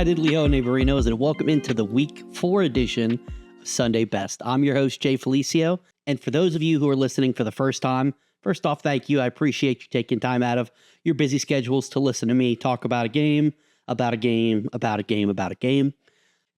Hi, Diddley-ho, neighborinos, and welcome into the Week 4 edition of Sunday Best. I'm your host, Jay Felicio, and for those of you who are listening for the first time, first off, thank you. I appreciate you taking time out of your busy schedules to listen to me talk about a game, about a game, about a game, about a game.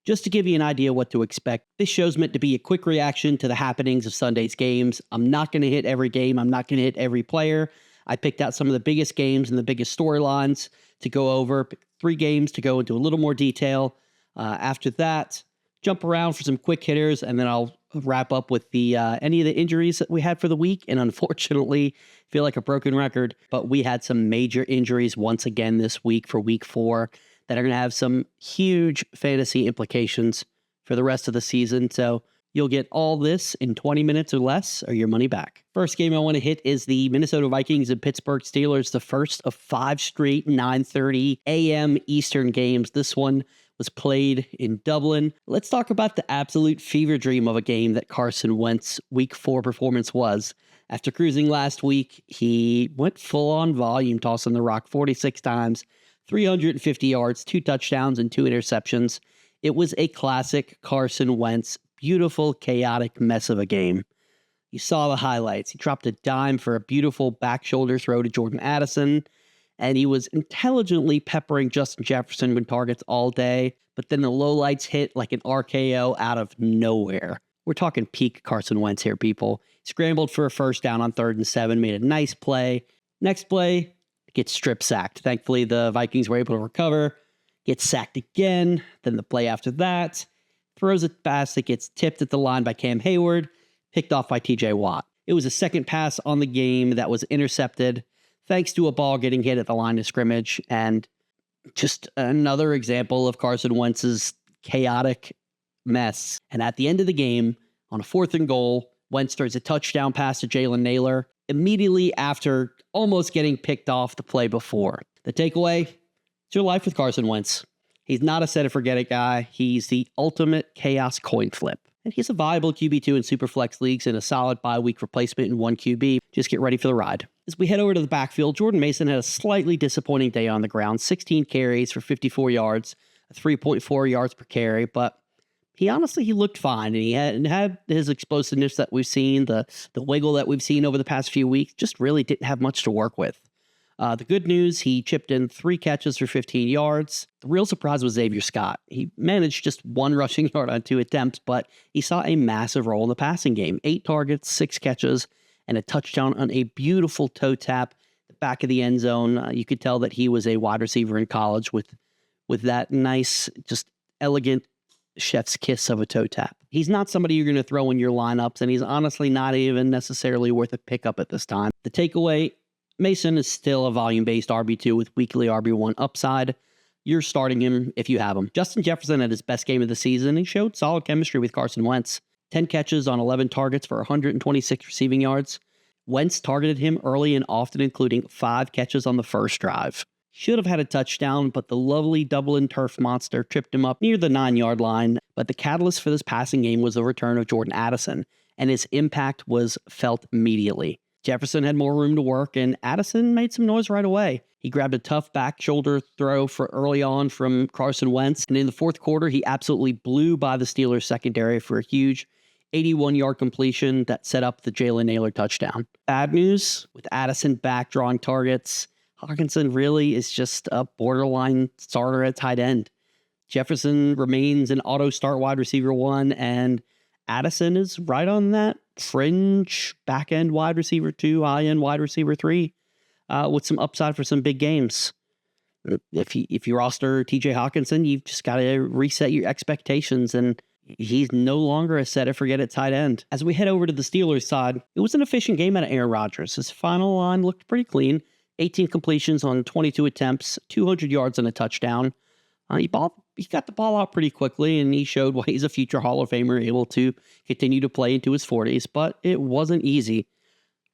Just to give you an idea what to expect, this show's meant to be a quick reaction to the happenings of Sunday's games. I'm not going to hit every game. I'm not going to hit every player. I picked out some of the biggest games and the biggest storylines to go over. 3 games to go into a little more detail. After that, jump around for some quick hitters, and then I'll wrap up with the any of the injuries that we had for the week. And unfortunately, feel like a broken record, but we had some major injuries once again this week for week 4 that are going to have some huge fantasy implications for the rest of the season. So you'll get all this in 20 minutes or less, or your money back. First game I want to hit is the Minnesota Vikings and Pittsburgh Steelers, the first of 5 straight 9:30 a.m. Eastern games. This one was played in Dublin. Let's talk about the absolute fever dream of a game that Carson Wentz's Week 4 performance was. After cruising last week, he went full-on volume, tossing the rock 46 times, 350 yards, 2 touchdowns, and 2 interceptions. It was a classic Carson Wentz, beautiful, chaotic mess of a game. You saw the highlights. He dropped a dime for a beautiful back shoulder throw to Jordan Addison, and he was intelligently peppering Justin Jefferson with targets all day, but then the lowlights hit like an RKO out of nowhere. We're talking peak Carson Wentz here, people. Scrambled for a first down on 3rd and 7, made a nice play. Next play, gets strip sacked. Thankfully, the Vikings were able to recover, gets sacked again. Then the play after that, throws a pass that gets tipped at the line by Cam Hayward, picked off by TJ Watt. It was a second pass on the game that was intercepted thanks to a ball getting hit at the line of scrimmage, and just another example of Carson Wentz's chaotic mess. And at the end of the game, on a 4th and goal, Wentz throws a touchdown pass to Jalen Naylor immediately after almost getting picked off the play before. The takeaway, it's your life with Carson Wentz. He's not a set-it-forget-it guy. He's the ultimate chaos coin flip. And he's a viable QB2 in Superflex leagues and a solid bye-week replacement in 1 QB. Just get ready for the ride. As we head over to the backfield, Jordan Mason had a slightly disappointing day on the ground. 16 carries for 54 yards, 3.4 yards per carry, but he looked fine, and he had his explosiveness that we've seen, the wiggle that we've seen over the past few weeks, just really didn't have much to work with. The good news, he chipped in 3 catches for 15 yards. The real surprise was Xavier Scott. He managed just 1 rushing yard on 2 attempts, but he saw a massive role in the passing game. 8 targets, 6 catches, and a touchdown on a beautiful toe tap the back of the end zone. You could tell that he was a wide receiver in college with that nice, just elegant chef's kiss of a toe tap. He's not somebody you're going to throw in your lineups, and he's honestly not even necessarily worth a pickup at this time. The takeaway, Mason is still a volume-based RB2 with weekly RB1 upside. You're starting him if you have him. Justin Jefferson had his best game of the season. He showed solid chemistry with Carson Wentz. 10 catches on 11 targets for 126 receiving yards. Wentz targeted him early and often, including 5 catches on the first drive. Should have had a touchdown, but the lovely Dublin turf monster tripped him up near the 9-yard line. But the catalyst for this passing game was the return of Jordan Addison, and his impact was felt immediately. Jefferson had more room to work, and Addison made some noise right away. He grabbed a tough back shoulder throw for early on from Carson Wentz, and in the 4th quarter, he absolutely blew by the Steelers secondary for a huge 81-yard completion that set up the Jalen Naylor touchdown. Bad news, with Addison back drawing targets, Hawkinson really is just a borderline starter at tight end. Jefferson remains an auto-start wide receiver 1, and Addison is right on that fringe back-end wide receiver 2, high-end wide receiver 3, with some upside for some big games. If you roster TJ Hawkinson, you've just got to reset your expectations, and he's no longer a set-it-forget-it tight end. As we head over to the Steelers side, it was an efficient game out of Aaron Rodgers. His final line looked pretty clean. 18 completions on 22 attempts, 200 yards and a touchdown. He got the ball out pretty quickly, and he showed why he's a future Hall of Famer, able to continue to play into his 40s, but it wasn't easy.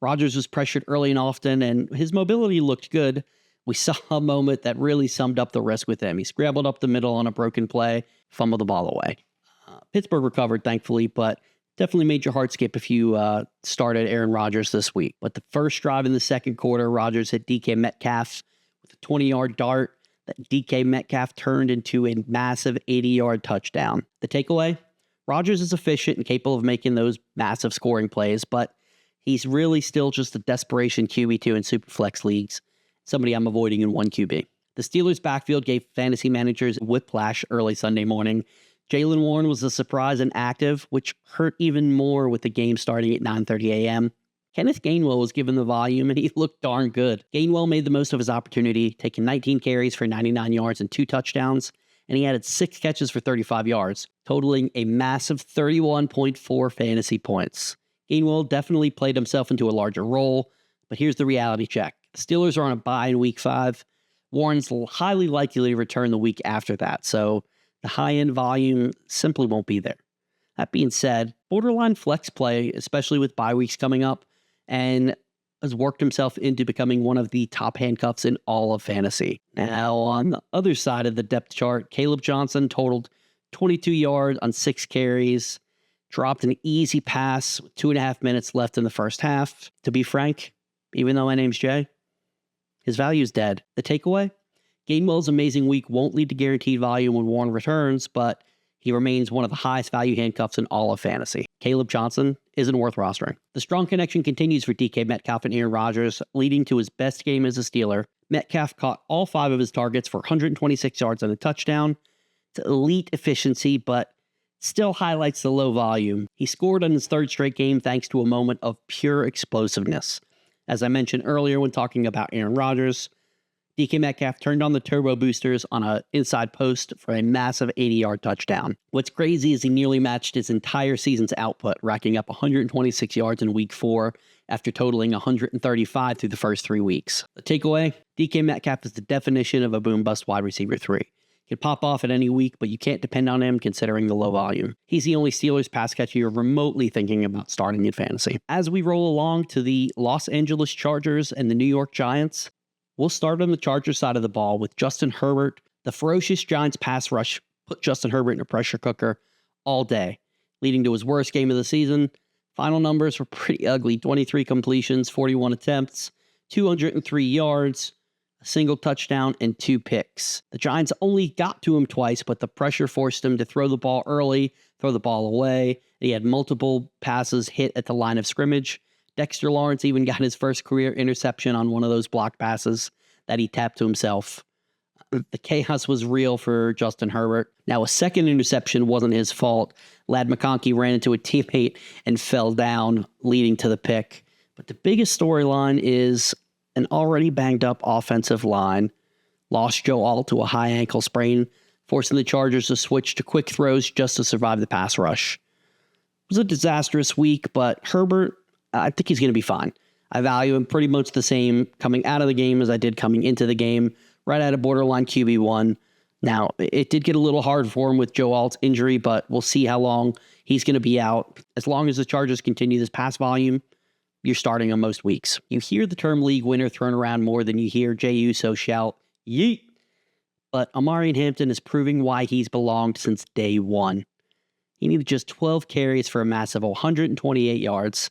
Rodgers was pressured early and often, and his mobility looked good. We saw a moment that really summed up the risk with him. He scrambled up the middle on a broken play, fumbled the ball away. Pittsburgh recovered, thankfully, but definitely made your heart skip if you started Aaron Rodgers this week. But the first drive in the 2nd quarter, Rodgers hit DK Metcalf with a 20-yard dart that DK Metcalf turned into a massive 80-yard touchdown. The takeaway? Rodgers is efficient and capable of making those massive scoring plays, but he's really still just a desperation QB2 in Superflex leagues, somebody I'm avoiding in 1QB. The Steelers' backfield gave fantasy managers whiplash early Sunday morning. Jaylen Warren was a surprise and active, which hurt even more with the game starting at 9:30 a.m. Kenneth Gainwell was given the volume, and he looked darn good. Gainwell made the most of his opportunity, taking 19 carries for 99 yards and 2 touchdowns, and he added 6 catches for 35 yards, totaling a massive 31.4 fantasy points. Gainwell definitely played himself into a larger role, but here's the reality check. The Steelers are on a bye in Week 5. Warren's highly likely to return the week after that, so the high-end volume simply won't be there. That being said, borderline flex play, especially with bye weeks coming up, and has worked himself into becoming one of the top handcuffs in all of fantasy. Now, on the other side of the depth chart, Caleb Johnson totaled 22 yards on 6 carries, dropped an easy pass with 2.5 minutes left in the first half. To be frank, even though my name's Jay, his value is dead. The takeaway? Gainwell's amazing week won't lead to guaranteed volume when Warren returns, but he remains one of the highest value handcuffs in all of fantasy. Caleb Johnson isn't worth rostering. The strong connection continues for DK Metcalf and Aaron Rodgers, leading to his best game as a Steeler. Metcalf caught all 5 of his targets for 126 yards and a touchdown. It's elite efficiency, but still highlights the low volume. He scored on his 3rd straight game thanks to a moment of pure explosiveness. As I mentioned earlier when talking about Aaron Rodgers, DK Metcalf turned on the turbo boosters on an inside post for a massive 80-yard touchdown. What's crazy is he nearly matched his entire season's output, racking up 126 yards in Week 4 after totaling 135 through the first 3 weeks. The takeaway? DK Metcalf is the definition of a boom-bust wide receiver 3. He could pop off at any week, but you can't depend on him considering the low volume. He's the only Steelers pass catcher you're remotely thinking about starting in fantasy. As we roll along to the Los Angeles Chargers and the New York Giants, we'll start on the Chargers side of the ball with Justin Herbert. The ferocious Giants pass rush put Justin Herbert in a pressure cooker all day, leading to his worst game of the season. Final numbers were pretty ugly. 23 completions, 41 attempts, 203 yards, a single touchdown, and 2 picks. The Giants only got to him twice, but the pressure forced him to throw the ball early, throw the ball away. He had multiple passes hit at the line of scrimmage. Dexter Lawrence even got his first career interception on one of those block passes that he tapped to himself. The chaos was real for Justin Herbert. Now, a second interception wasn't his fault. Ladd McConkey ran into a teammate and fell down, leading to the pick. But the biggest storyline is an already banged-up offensive line lost Joe Alt to a high ankle sprain, forcing the Chargers to switch to quick throws just to survive the pass rush. It was a disastrous week, but Herbert, I think he's going to be fine. I value him pretty much the same coming out of the game as I did coming into the game, right at a borderline QB1. Now, it did get a little hard for him with Joe Alt's injury, but we'll see how long he's going to be out. As long as the Chargers continue this pass volume, you're starting on most weeks. You hear the term league winner thrown around more than you hear Jey Uso shout, yeet. But Omarion Hampton is proving why he's belonged since day one. He needed just 12 carries for a massive 128 yards,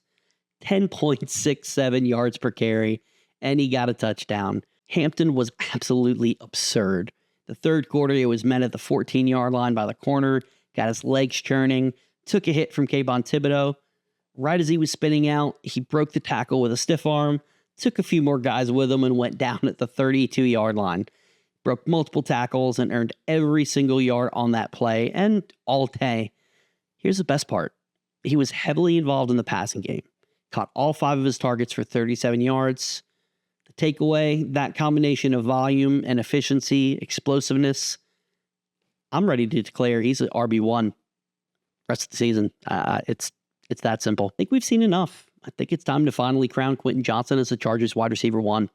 10.67 yards per carry, and he got a touchdown. Hampton was absolutely absurd. The third quarter, it was met at the 14-yard line by the corner, got his legs churning, took a hit from Kayvon Thibodeau. Right as he was spinning out, he broke the tackle with a stiff arm, took a few more guys with him, and went down at the 32-yard line. Broke multiple tackles and earned every single yard on that play, and all day. Here's the best part. He was heavily involved in the passing game. Caught all 5 of his targets for 37 yards. The takeaway, that combination of volume and efficiency, explosiveness, I'm ready to declare he's an RB1 rest of the season. It's that simple. I think we've seen enough. I think it's time to finally crown Quentin Johnson as the Chargers wide receiver 1.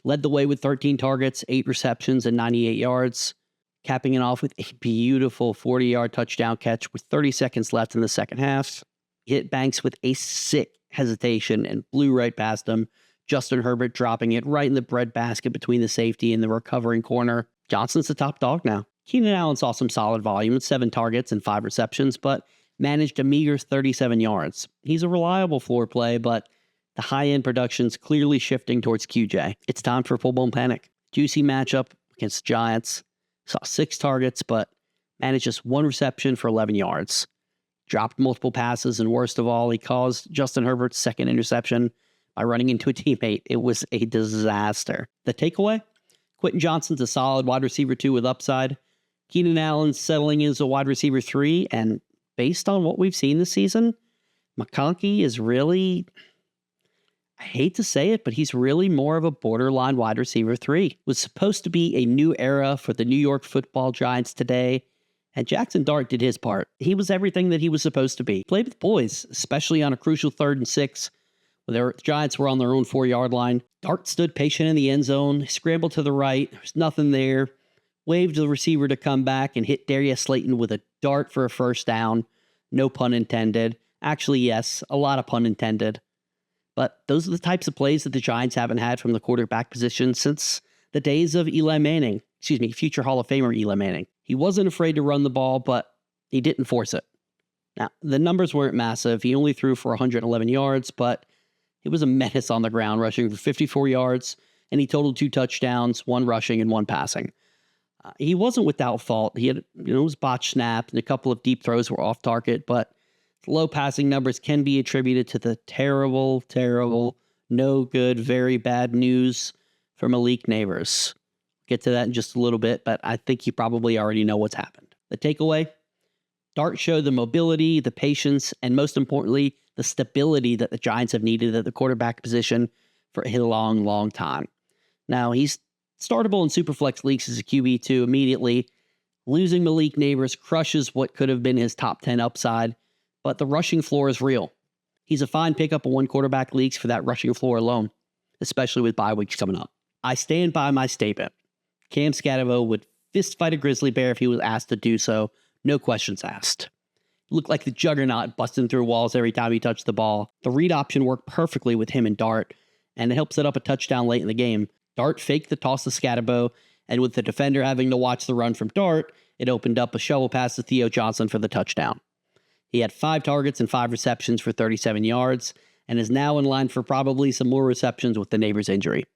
Led the way with 13 targets, 8 receptions, and 98 yards, capping it off with a beautiful 40-yard touchdown catch with 30 seconds left in the second half. Hit Banks with a sick hesitation and blew right past him. Justin Herbert dropping it right in the breadbasket between the safety and the recovering corner. Johnson's the top dog now. Keenan Allen saw some solid volume with 7 targets and 5 receptions, but managed a meager 37 yards. He's a reliable floor play, but the high-end production's clearly shifting towards QJ. It's time for full-blown panic. Juicy matchup against the Giants. Saw 6 targets, but managed just 1 reception for 11 yards. Dropped multiple passes, and worst of all, he caused Justin Herbert's second interception by running into a teammate. It was a disaster. The takeaway? Quentin Johnston's a solid wide receiver 2 with upside. Keenan Allen's settling in as a wide receiver 3, and based on what we've seen this season, McConkey is really, I hate to say it, but he's really more of a borderline wide receiver 3. It was supposed to be a new era for the New York Football Giants today, and Jackson Dart did his part. He was everything that he was supposed to be. Played with boys, especially on a crucial 3rd and 6, where the Giants were on their own 4-yard line. Dart stood patient in the end zone, scrambled to the right, there's nothing there, waved the receiver to come back, and hit Darius Slayton with a dart for a first down. No pun intended. Actually, yes, a lot of pun intended. But those are the types of plays that the Giants haven't had from the quarterback position since the days of Eli Manning. Future Hall of Famer Eli Manning. He wasn't afraid to run the ball, but he didn't force it. Now, the numbers weren't massive. He only threw for 111 yards, but he was a menace on the ground, rushing for 54 yards, and he totaled 2 touchdowns, 1 rushing and 1 passing. He wasn't without fault. He had, his botched snap, and a couple of deep throws were off target, but low passing numbers can be attributed to the terrible, no good, very bad news for Malik Neighbors. Get to that in just a little bit, but I think you probably already know what's happened. The takeaway? Dart showed the mobility, the patience, and most importantly, the stability that the Giants have needed at the quarterback position for a long time. Now, he's startable in Superflex leagues as a QB2 immediately. Losing Malik Neighbors crushes what could have been his top 10 upside, but the rushing floor is real. He's a fine pickup in 1 quarterback leagues for that rushing floor alone, especially with bye weeks coming up. I stand by my statement. Cam Scatterbo would fist fight a grizzly bear if he was asked to do so, no questions asked. Looked like the juggernaut busting through walls every time he touched the ball. The read option worked perfectly with him and Dart, and it helped set up a touchdown late in the game. Dart faked the toss to Scatterbo, and with the defender having to watch the run from Dart, it opened up a shovel pass to Theo Johnson for the touchdown. He had 5 targets and 5 receptions for 37 yards, and is now in line for probably some more receptions with the Neighbors injury.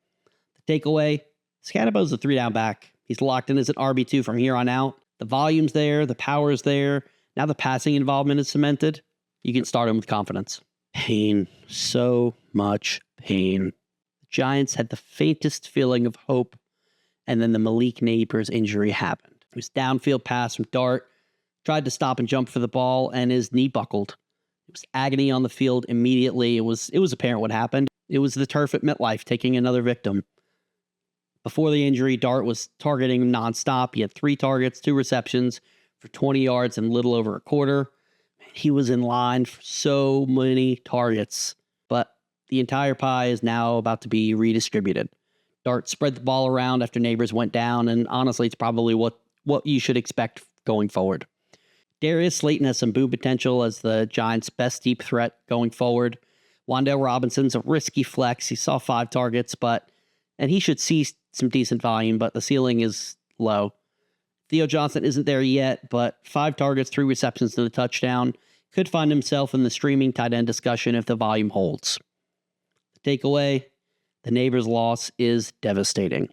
The takeaway, Scatterbo's a 3-down back. He's locked in as an RB2 from here on out. The volume's there, the power's there. Now the passing involvement is cemented. You can start him with confidence. Pain. So much pain. The Giants had the faintest feeling of hope, and then the Malik Neighbors injury happened. It was downfield pass from Dart. Tried to stop and jump for the ball, and his knee buckled. It was agony on the field immediately. It was apparent what happened. It was the turf at MetLife taking another victim. Before the injury, Dart was targeting him nonstop. He had 3 targets, 2 receptions for 20 yards and little over a quarter. He was in line for so many targets, but the entire pie is now about to be redistributed. Dart spread the ball around after Neighbors went down, and honestly, it's probably what you should expect going forward. Darius Slayton has some boom potential as the Giants' best deep threat going forward. Wan'Dale Robinson's a risky flex. He saw 5 targets, and he should see some decent volume, but the ceiling is low. Theo Johnson isn't there yet, but 5 targets, 3 receptions to the touchdown. Could find himself in the streaming tight end discussion if the volume holds. The takeaway, the Neighbors' loss is devastating.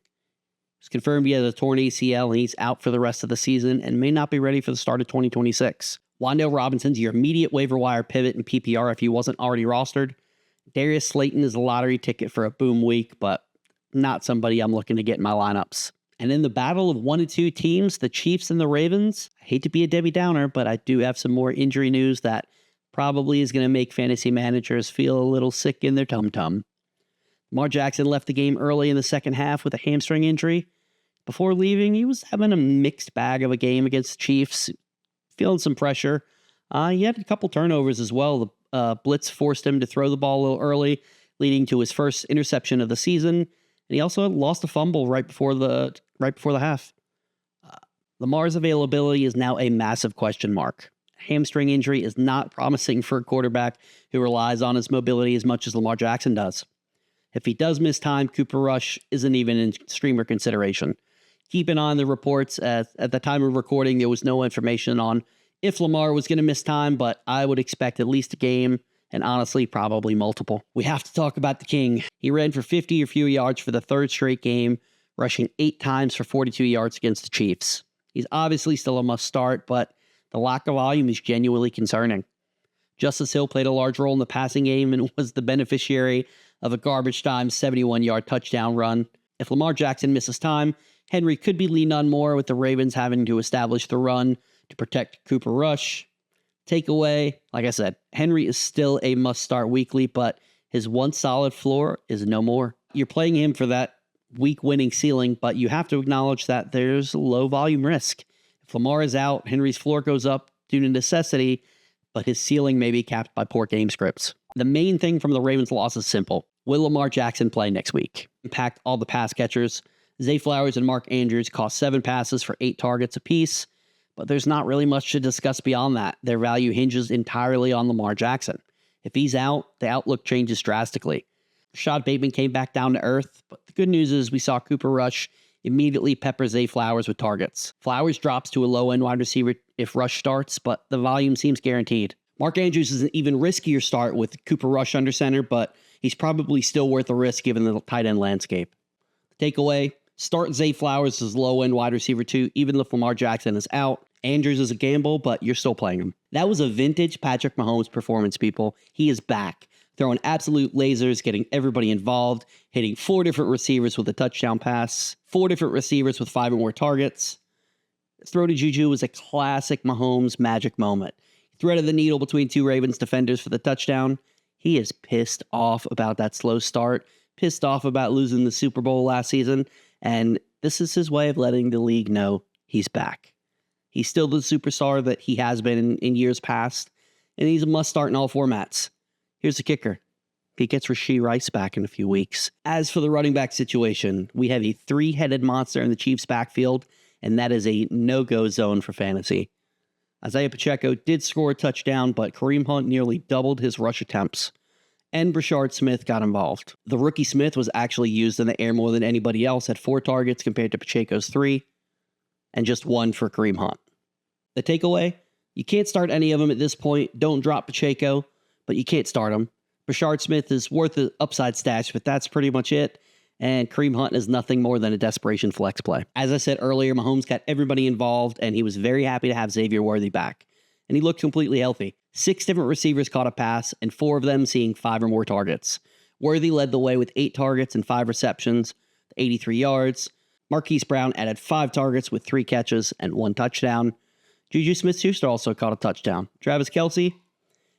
It's confirmed he has a torn ACL and he's out for the rest of the season and may not be ready for the start of 2026. Wan'Dale Robinson's your immediate waiver wire pivot in PPR if he wasn't already rostered. Darius Slayton is a lottery ticket for a boom week, but not somebody I'm looking to get in my lineups. And in the battle of 1 and 2 teams, the Chiefs and the Ravens, I hate to be a Debbie Downer, but I do have some more injury news that probably is going to make fantasy managers feel a little sick in their tum-tum. Lamar Jackson left the game early in the second half with a hamstring injury. Before leaving, he was having a mixed bag of a game against the Chiefs, feeling some pressure. He had a couple turnovers as well. The blitz forced him to throw the ball a little early, leading to his first interception of the season. And he also lost a fumble right before the half. Lamar's availability is now a massive question mark. Hamstring injury is not promising for a quarterback who relies on his mobility as much as Lamar Jackson does. If he does miss time, Cooper Rush isn't even in streamer consideration. Keep an eye on the reports. At the time of recording, there was no information on if Lamar was going to miss time, but I would expect at least a game, and honestly, probably multiple. We have to talk about the King. He ran for 50 or fewer yards for the 3rd straight game, rushing 8 times for 42 yards against the Chiefs. He's obviously still a must start, but the lack of volume is genuinely concerning. Justice Hill played a large role in the passing game and was the beneficiary of a garbage time 71-yard touchdown run. If Lamar Jackson misses time, Henry could be leaned on more, with the Ravens having to establish the run to protect Cooper Rush. Takeaway, like I said, Henry is still a must-start weekly, but his once solid floor is no more. You're playing him for that week-winning ceiling, but you have to acknowledge that there's low-volume risk. If Lamar is out, Henry's floor goes up due to necessity, but his ceiling may be capped by poor game scripts. The main thing from the Ravens' loss is simple. Will Lamar Jackson play next week? Impact all the pass catchers. Zay Flowers and Mark Andrews cost 7 passes for 8 targets apiece, but there's not really much to discuss beyond that. Their value hinges entirely on Lamar Jackson. If he's out, the outlook changes drastically. Rashad Bateman came back down to earth, but the good news is we saw Cooper Rush immediately pepper Zay Flowers with targets. Flowers drops to a low-end wide receiver if Rush starts, but the volume seems guaranteed. Mark Andrews is an even riskier start with Cooper Rush under center, but he's probably still worth the risk given the tight end landscape. The takeaway, start Zay Flowers as low-end wide receiver 2, even if Lamar Jackson is out. Andrews is a gamble, but you're still playing him. That was a vintage Patrick Mahomes performance, people. He is back, throwing absolute lasers, getting everybody involved, hitting 4 different receivers with a touchdown pass, 4 different receivers with 5 or more targets. Throw to Juju was a classic Mahomes magic moment. He threaded the needle between 2 Ravens defenders for the touchdown. He is pissed off about that slow start, pissed off about losing the Super Bowl last season, and this is his way of letting the league know he's back. He's still the superstar that he has been in years past, and he's a must-start in all formats. Here's the kicker. He gets Rashee Rice back in a few weeks. As for the running back situation, we have a 3-headed monster in the Chiefs' backfield, and that is a no-go zone for fantasy. Isaiah Pacheco did score a touchdown, but Kareem Hunt nearly doubled his rush attempts, and Brashard Smith got involved. The rookie Smith was actually used in the air more than anybody else, at 4 targets compared to Pacheco's 3, and just 1 for Kareem Hunt. The takeaway, you can't start any of them at this point. Don't drop Pacheco, but you can't start him. Brashard Smith is worth the upside stash, but that's pretty much it. And Kareem Hunt is nothing more than a desperation flex play. As I said earlier, Mahomes got everybody involved, and he was very happy to have Xavier Worthy back. And he looked completely healthy. 6 different receivers caught a pass, and 4 of them seeing 5 or more targets. Worthy led the way with 8 targets and 5 receptions, 83 yards. Marquise Brown added 5 targets with 3 catches and 1 touchdown. Juju Smith-Schuster also caught a touchdown. Travis Kelce,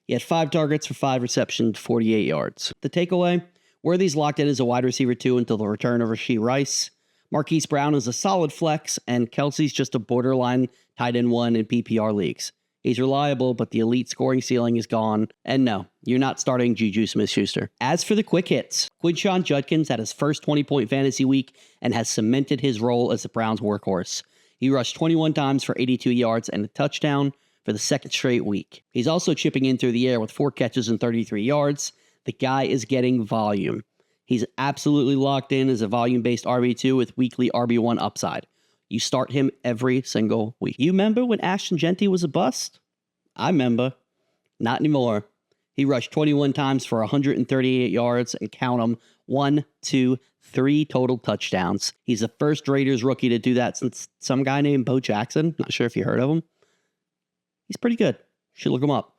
he had 5 targets for 5 receptions, 48 yards. The takeaway, Worthy's locked in as a wide receiver 2 until the return of Rashee Rice. Marquise Brown is a solid flex, and Kelce's just a borderline tight end 1 in PPR leagues. He's reliable, but the elite scoring ceiling is gone. And no, you're not starting Juju Smith-Schuster. As for the quick hits, Quinshon Judkins had his first 20-point fantasy week and has cemented his role as the Browns' workhorse. He rushed 21 times for 82 yards and a touchdown for the 2nd straight week. He's also chipping in through the air with 4 catches and 33 yards. The guy is getting volume. He's absolutely locked in as a volume-based RB2 with weekly RB1 upside. You start him every single week. You remember when Ashton Jeanty was a bust? I remember. Not anymore. He rushed 21 times for 138 yards and count them, 1, 2, 3 total touchdowns. He's the first Raiders rookie to do that since some guy named Bo Jackson. Not sure if you heard of him. He's pretty good. Should look him up.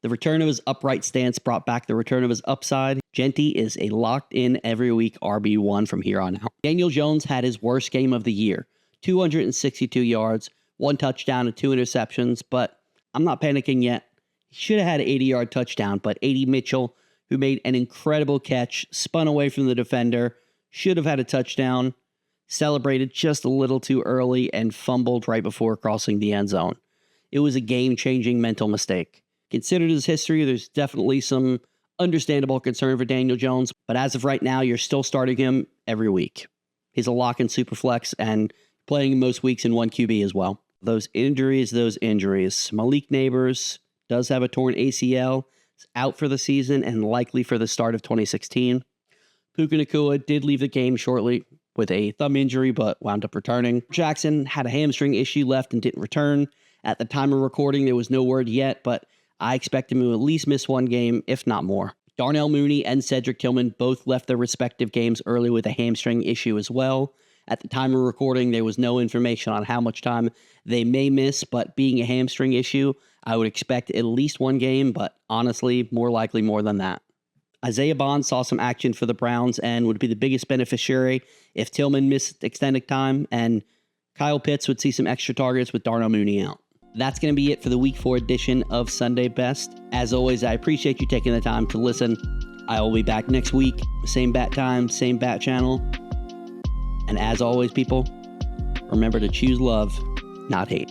The return of his upright stance brought back the return of his upside. Jeanty is a locked-in every week RB1 from here on out. Daniel Jones had his worst game of the year. 262 yards, 1 touchdown and 2 interceptions, but I'm not panicking yet. He should have had an 80-yard touchdown, but A.D. Mitchell, who made an incredible catch, spun away from the defender, should have had a touchdown, celebrated just a little too early, and fumbled right before crossing the end zone. It was a game-changing mental mistake. Considered his history, there's definitely some understandable concern for Daniel Jones, but as of right now, you're still starting him every week. He's a lock in Superflex and playing most weeks in 1 QB as well. Those injuries. Malik Neighbors does have a torn ACL. He's out for the season and likely for the start of 2016. Puka Nacua did leave the game shortly with a thumb injury, but wound up returning. Jackson had a hamstring issue left and didn't return. At the time of recording, there was no word yet, but I expect him to at least miss 1 game, if not more. Darnell Mooney and Cedric Tillman both left their respective games early with a hamstring issue as well. At the time of recording, there was no information on how much time they may miss, but being a hamstring issue, I would expect at least one game, but honestly, more likely more than that. Isaiah Bond saw some action for the Browns and would be the biggest beneficiary if Tillman missed extended time, and Kyle Pitts would see some extra targets with Darnell Mooney out. That's going to be it for the Week 4 edition of Sunday Best. As always, I appreciate you taking the time to listen. I will be back next week, same bat time, same bat channel. And as always, people, remember to choose love, not hate.